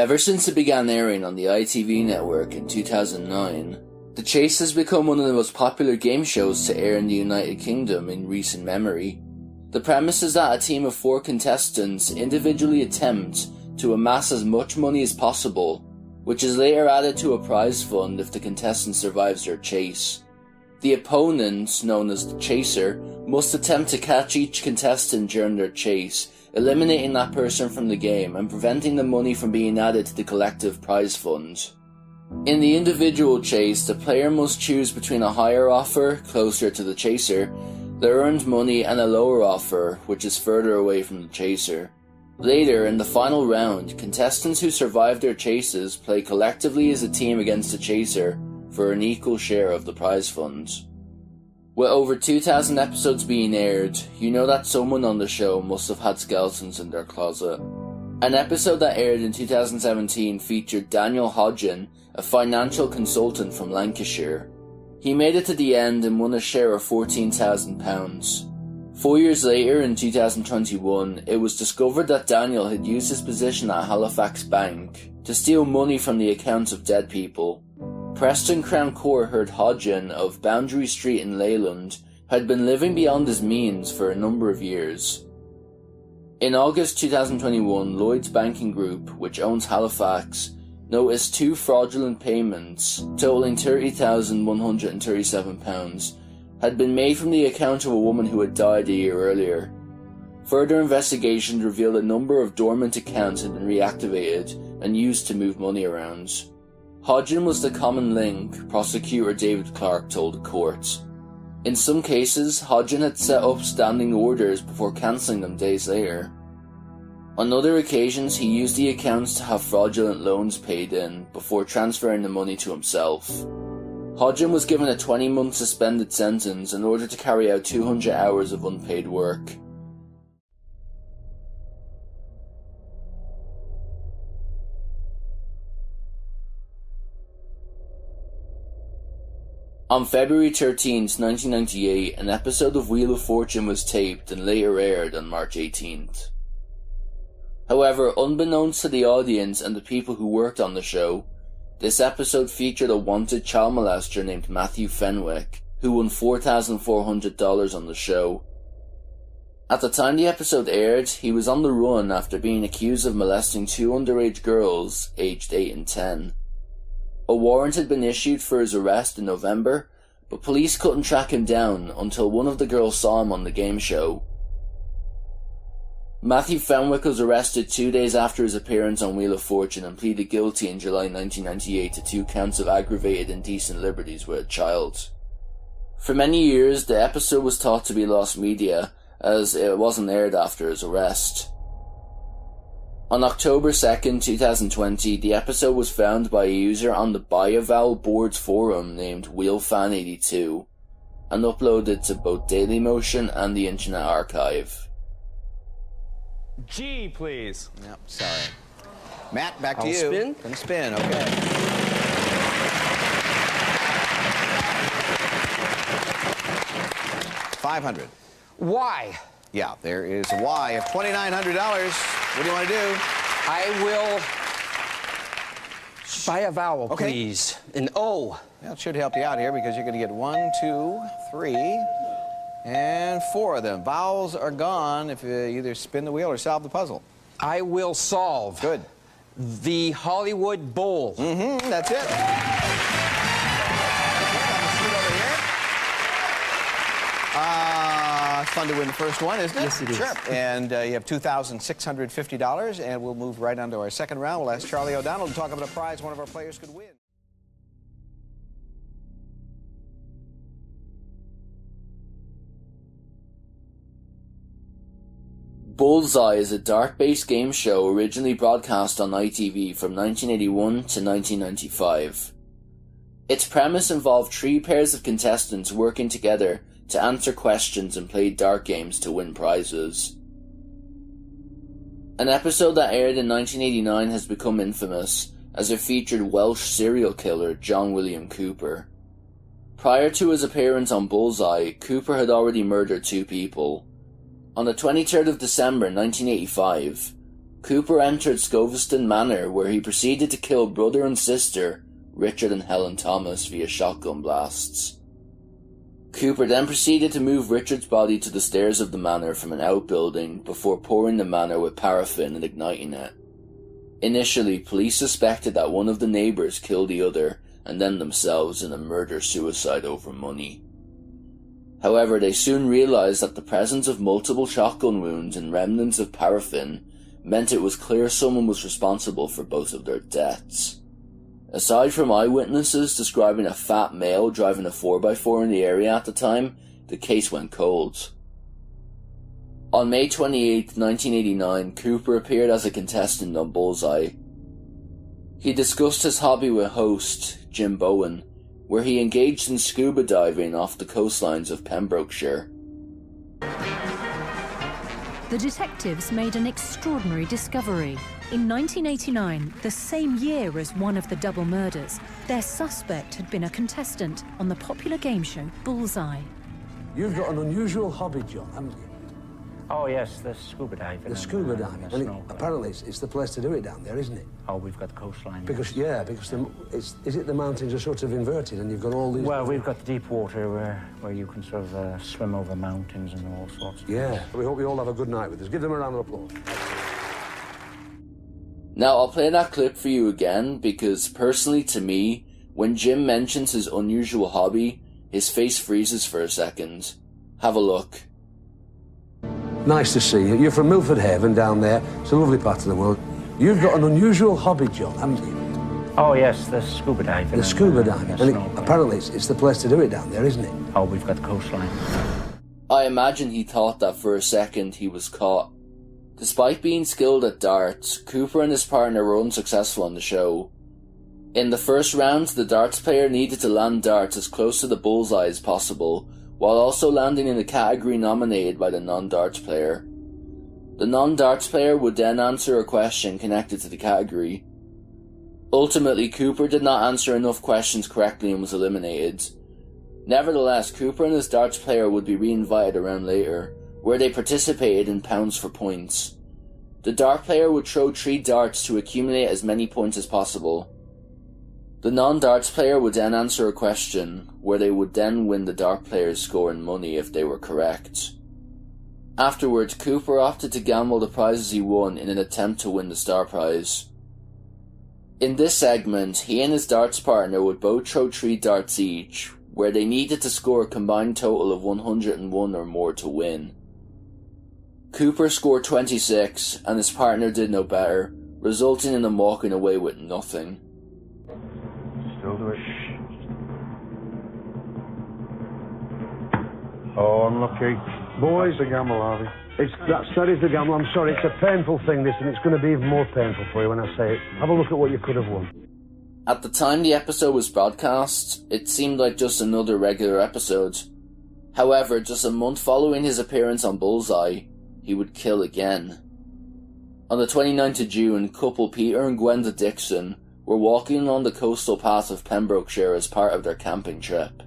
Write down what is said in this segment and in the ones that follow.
Ever since it began airing on the ITV network in 2009, The Chase has become one of the most popular game shows to air in the United Kingdom in recent memory. The premise is that a team of 4 contestants individually attempt to amass as much money as possible, which is later added to a prize fund if the contestant survives their chase. The opponent, known as the chaser, must attempt to catch each contestant during their chase, eliminating that person from the game and preventing the money from being added to the collective prize fund. In the individual chase, the player must choose between a higher offer, closer to the chaser, the earned money, and a lower offer, which is further away from the chaser. Later, in the final round, contestants who survive their chases play collectively as a team against the chaser for an equal share of the prize fund. With over 2,000 episodes being aired, you know that someone on the show must have had skeletons in their closet. An episode that aired in 2017 featured Daniel Hodgen, a financial consultant from Lancashire. He made it to the end and won a share of £14,000. 4 years later, in 2021, it was discovered that Daniel had used his position at Halifax Bank to steal money from the accounts of dead people. Preston Crown Court heard Hodgen of Boundary Street in Leyland had been living beyond his means for a number of years. In August 2021, Lloyds Banking Group, which owns Halifax, noticed 2 fraudulent payments, totaling £30,137, had been made from the account of a woman who had died a year earlier. Further investigations revealed a number of dormant accounts had been reactivated and used to move money around. Hodgen was the common link, prosecutor David Clark told the court. In some cases, Hodgen had set up standing orders before cancelling them days later. On other occasions, he used the accounts to have fraudulent loans paid in before transferring the money to himself. Hodgen was given a 20-month suspended sentence in order to carry out 200 hours of unpaid work. On February 13, 1998, an episode of Wheel of Fortune was taped and later aired on March 18th. However, unbeknownst to the audience and the people who worked on the show, this episode featured a wanted child molester named Matthew Fenwick, who won $4,400 on the show. At the time the episode aired, he was on the run after being accused of molesting 2 underage girls, aged 8 and 10. A warrant had been issued for his arrest in November, but police couldn't track him down until one of the girls saw him on the game show. Matthew Fenwick was arrested 2 days after his appearance on Wheel of Fortune and pleaded guilty in July 1998 to 2 counts of aggravated indecent liberties with a child. For many years, the episode was thought to be lost media, as it wasn't aired after his arrest. On October 2nd, 2020, the episode was found by a user on the Biavowel Boards forum named WheelFan82 and uploaded to both Dailymotion and the Internet Archive. G, please. Yep, sorry. Matt, back to you. Spin? Can spin, okay. $500. Y. Yeah, there is a Y of $2,900. What do you want to do? I will buy a vowel, Okay. please. An O. That should help you out here because you're going to get 1, 2, 3, and 4 of them. Vowels are gone if you either spin the wheel or solve the puzzle. I will solve. Good. The Hollywood Bowl. Mm-hmm, that's it. Fun to win the first one, isn't it? Yes, it is. Sure. And you have $2,650, and we'll move right on to our second round. We'll ask Charlie O'Donnell to talk about a prize one of our players could win. Bullseye is a dart-based game show originally broadcast on ITV from 1981 to 1995. Its premise involved 3 pairs of contestants working together to answer questions and play dart games to win prizes. An episode that aired in 1989 has become infamous as it featured Welsh serial killer John William Cooper. Prior to his appearance on Bullseye, Cooper had already murdered 2 people. On the 23rd of December 1985, Cooper entered Scoveston Manor, where he proceeded to kill brother and sister Richard and Helen Thomas via shotgun blasts. Cooper then proceeded to move Richard's body to the stairs of the manor from an outbuilding before pouring the manor with paraffin and igniting it. Initially, police suspected that one of the neighbours killed the other and then themselves in a murder-suicide over money. However, they soon realised that the presence of multiple shotgun wounds and remnants of paraffin meant it was clear someone was responsible for both of their deaths. Aside from eyewitnesses describing a fat male driving a 4x4 in the area at the time, the case went cold. On May 28, 1989, Cooper appeared as a contestant on Bullseye. He discussed his hobby with host Jim Bowen, where he engaged in scuba diving off the coastlines of Pembrokeshire. The detectives made an extraordinary discovery. In 1989, the same year as one of the double murders, their suspect had been a contestant on the popular game show Bullseye. You've got an unusual hobby, John, haven't you? Oh, yes, the scuba diving. The scuba diving. And apparently it's the place to do it down there, isn't it? Oh, we've got the coastline. Because, yeah, because is it the mountains are sort of inverted and you've got all these... Well, we've got the deep water where you can sort of swim over mountains and all sorts of Yeah, things. we hope you all have a good night with us. Give them a round of applause. Now, I'll play that clip for you again because, personally to me, when Jim mentions his unusual hobby, his face freezes for a second. Have a look. Nice to see you. You're from Milford Haven down there. It's a lovely part of the world. You've got an unusual hobby, John, haven't you? Oh, yes, the scuba diving. The scuba diving. And apparently it's the place to do it down there, isn't it? Oh, we've got the coastline. I imagine he thought that for a second he was caught. Despite being skilled at darts, Cooper and his partner were unsuccessful on the show. In the first round, the darts player needed to land darts as close to the bullseye as possible, while also landing in the category nominated by the non-darts player. The non-darts player would then answer a question connected to the category. Ultimately, Cooper did not answer enough questions correctly and was eliminated. Nevertheless, Cooper and his darts player would be re-invited around later, where they participated in pounds for points. The dart player would throw 3 darts to accumulate as many points as possible. The non-darts player would then answer a question, where they would then win the dart player's score in money if they were correct. Afterwards, Cooper opted to gamble the prizes he won in an attempt to win the star prize. In this segment, he and his darts partner would both throw 3 darts each, where they needed to score a combined total of 101 or more to win. Cooper scored 26, and his partner did no better, resulting in them walking away with nothing. Still do it. Oh, unlucky. Boys, That's the gamble, Harvey. that is the gamble. I'm sorry, it's a painful thing, this, and it's going to be even more painful for you when I say it. Have a look at what you could have won. At the time the episode was broadcast, it seemed like just another regular episode. However, just a month following his appearance on Bullseye, he would kill again. On the 29th of June, couple Peter and Gwenda Dixon were walking along the coastal path of Pembrokeshire as part of their camping trip.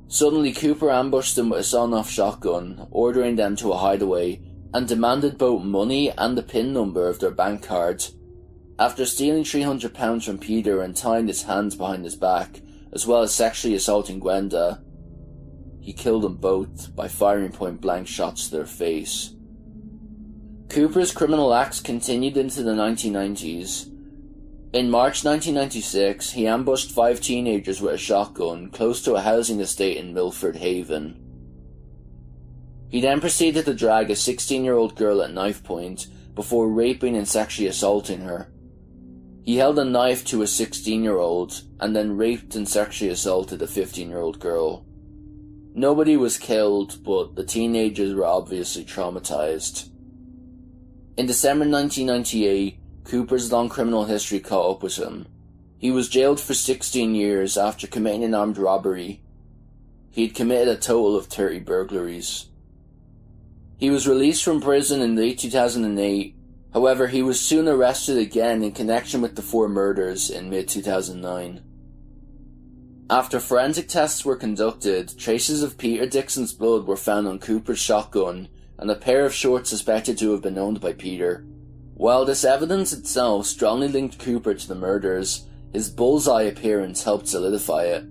Suddenly, Cooper ambushed them with a sawn-off shotgun, ordering them to a hideaway, and demanded both money and the PIN number of their bank card. After stealing £300 from Peter and tying his hands behind his back, as well as sexually assaulting Gwenda, he killed them both by firing point-blank shots to their face. Cooper's criminal acts continued into the 1990s. In March 1996, he ambushed 5 teenagers with a shotgun close to a housing estate in Milford Haven. He then proceeded to drag a 16-year-old girl at knife point before raping and sexually assaulting her. He held a knife to a 16-year-old and then raped and sexually assaulted a 15-year-old girl. Nobody was killed, but the teenagers were obviously traumatized. In December 1998, Cooper's long criminal history caught up with him. He was jailed for 16 years after committing an armed robbery. He had committed a total of 30 burglaries. He was released from prison in late 2008, however he was soon arrested again in connection with the 4 murders in mid-2009. After forensic tests were conducted, traces of Peter Dixon's blood were found on Cooper's shotgun and a pair of shorts suspected to have been owned by Peter. While this evidence itself strongly linked Cooper to the murders, his bullseye appearance helped solidify it.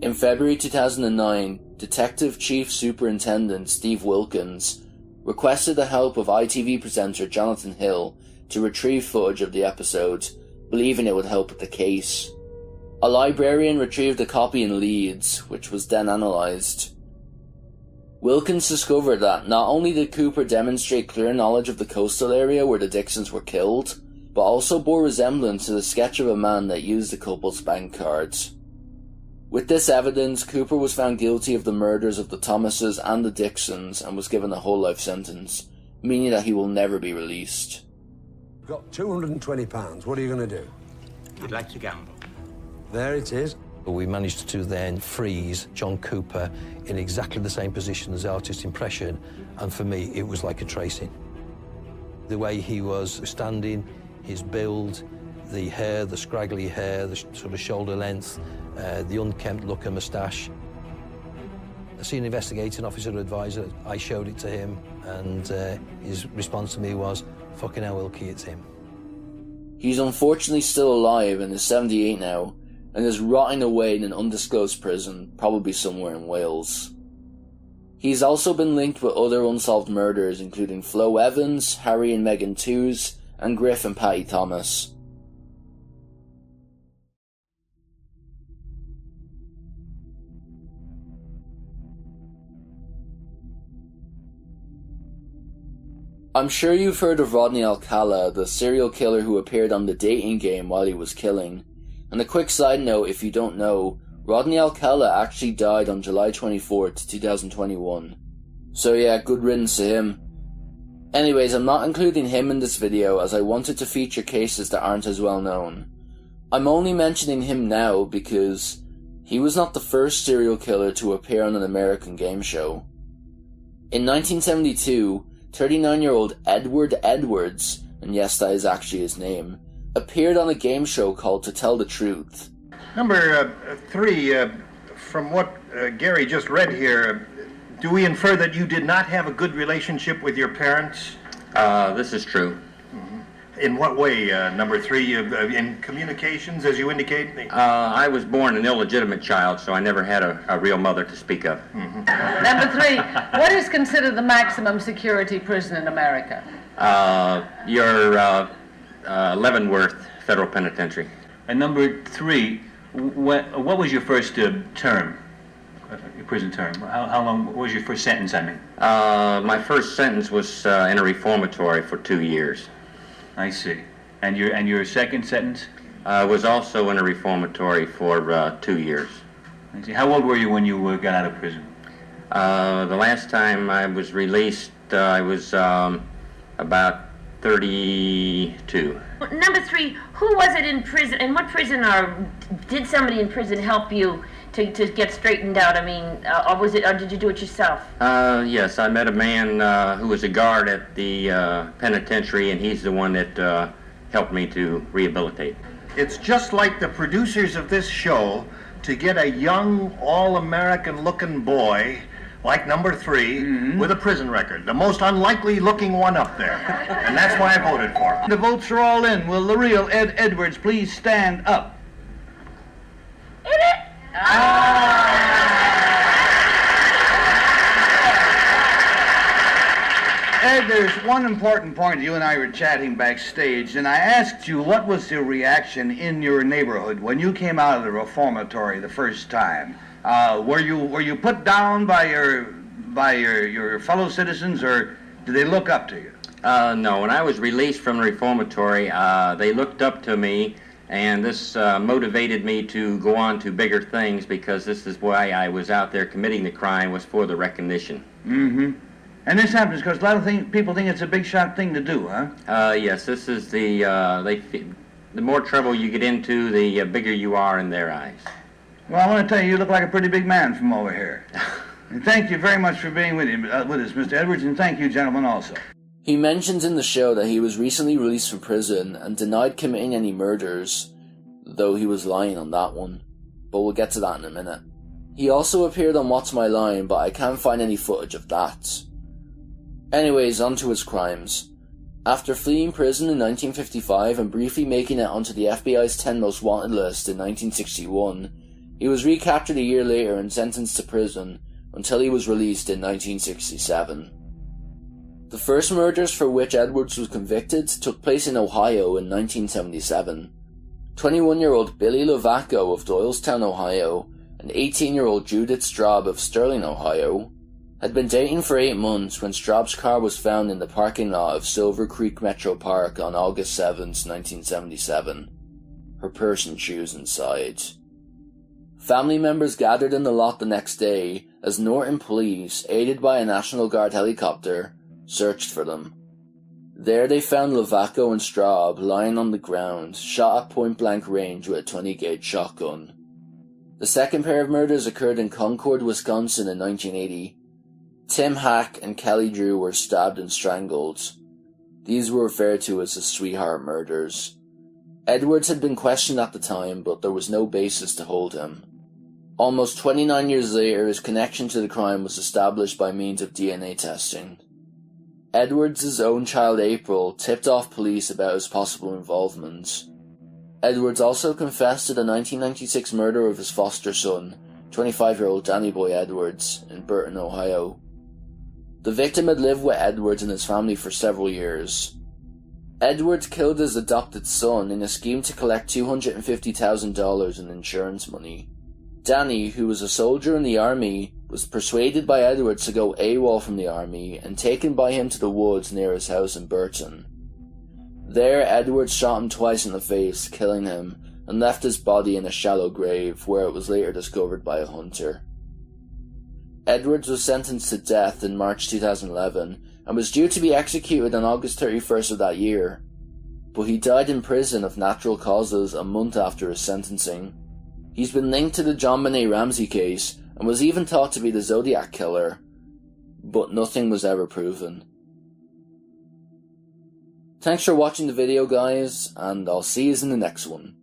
In February 2009, Detective Chief Superintendent Steve Wilkins requested the help of ITV presenter Jonathan Hill to retrieve footage of the episode, believing it would help with the case. A librarian retrieved a copy in Leeds, which was then analysed. Wilkins discovered that not only did Cooper demonstrate clear knowledge of the coastal area where the Dixons were killed, but also bore resemblance to the sketch of a man that used the couple's bank cards. With this evidence, Cooper was found guilty of the murders of the Thomases and the Dixons and was given a whole life sentence, meaning that he will never be released. You've got £220. What are you going to do? We'd like to gamble. There it is. We managed to then freeze John Cooper in exactly the same position as the artist's impression, and for me, it was like a tracing. The way he was standing, his build, the hair, the scraggly hair, the sort of shoulder length, the unkempt look and moustache. A senior investigating officer advisor, I showed it to him, and his response to me was, "Fucking hell, Wilkie, it's him." He's unfortunately still alive and is 78 now, and is rotting away in an undisclosed prison, probably somewhere in Wales. He's also been linked with other unsolved murders, including Flo Evans, Harry and Meghan Tews, and Griff and Patty Thomas. I'm sure you've heard of Rodney Alcala, the serial killer who appeared on The Dating Game while he was killing. And a quick side note, if you don't know, Rodney Alcala actually died on July 24th, 2021. So yeah, good riddance to him. Anyways, I'm not including him in this video as I wanted to feature cases that aren't as well known. I'm only mentioning him now because he was not the first serial killer to appear on an American game show. In 1972, 39-year-old Edward Edwards, and yes, that is actually his name, appeared on a game show called To Tell the Truth. Number 3, from what Gary just read here, do we infer that you did not have a good relationship with your parents? This is true. In what way, number 3, in communications, as you indicate? I was born an illegitimate child, so I never had a real mother to speak of. Number 3, what is considered the maximum security prison in America? Your Leavenworth Federal Penitentiary. And number 3, what was your first term, your prison term? How long, what was your first sentence, I mean? My first sentence was in a reformatory for 2 years. I see. And your second sentence? Was also in a reformatory for 2 years. I see. How old were you when you got out of prison? The last time I was released, I was about 32. Number 3, who was it in prison, and what prison did somebody in prison help you to get straightened out? I mean, or did you do it yourself? Yes, I met a man who was a guard at the penitentiary, and he's the one that helped me to rehabilitate. It's just like the producers of this show to get a young, all-American looking boy like number 3 with a prison record, the most unlikely looking one up there. And that's why I voted for him. The votes are all in. Will the real Ed Edwards please stand up? Ed, there's one important point. You and I were chatting backstage, and I asked you what was the reaction in your neighborhood when you came out of the reformatory the first time. Were you put down by your fellow citizens, or did they look up to you? No, when I was released from the reformatory, they looked up to me, and this motivated me to go on to bigger things, because this is why I was out there committing the crime, was for the recognition. And this happens because a lot of people think it's a big shot thing to do, huh? Yes, this is the more trouble you get into, the bigger you are in their eyes. Well, I want to tell you, you look like a pretty big man from over here. And thank you very much for being with us, Mr. Edwards, and thank you, gentlemen, also. He mentions in the show that he was recently released from prison and denied committing any murders, though he was lying on that one. But we'll get to that in a minute. He also appeared on What's My Line, but I can't find any footage of that. Anyways, on to his crimes. After fleeing prison in 1955 and briefly making it onto the FBI's 10 Most Wanted list in 1961, he was recaptured a year later and sentenced to prison until he was released in 1967. The first murders for which Edwards was convicted took place in Ohio in 1977. 21-year-old Billy Lovaco of Doylestown, Ohio, and 18-year-old Judith Straub of Sterling, Ohio, had been dating for 8 months when Straub's car was found in the parking lot of Silver Creek Metro Park on August 7, 1977. Her purse and shoes inside. Family members gathered in the lot the next day as Norton police, aided by a National Guard helicopter, searched for them. There they found Lovaco and Straub lying on the ground, shot at point-blank range with a 20-gauge shotgun. The second pair of murders occurred in Concord, Wisconsin in 1980. Tim Hack and Kelly Drew were stabbed and strangled. These were referred to as the Sweetheart Murders. Edwards had been questioned at the time, but there was no basis to hold him. Almost 29 years later, his connection to the crime was established by means of DNA testing. Edwards' own child April tipped off police about his possible involvement. Edwards also confessed to the 1996 murder of his foster son, 25-year-old Danny Boy Edwards, in Burton, Ohio. The victim had lived with Edwards and his family for several years. Edwards killed his adopted son in a scheme to collect $250,000 in insurance money. Danny, who was a soldier in the army, was persuaded by Edwards to go AWOL from the army and taken by him to the woods near his house in Burton. There, Edwards shot him twice in the face, killing him, and left his body in a shallow grave where it was later discovered by a hunter. Edwards was sentenced to death in March 2011 and was due to be executed on August 31st of that year, but he died in prison of natural causes a month after his sentencing. He's been linked to the John Benet Ramsey case and was even thought to be the Zodiac Killer, but nothing was ever proven. Thanks for watching the video, guys, and I'll see you in the next one.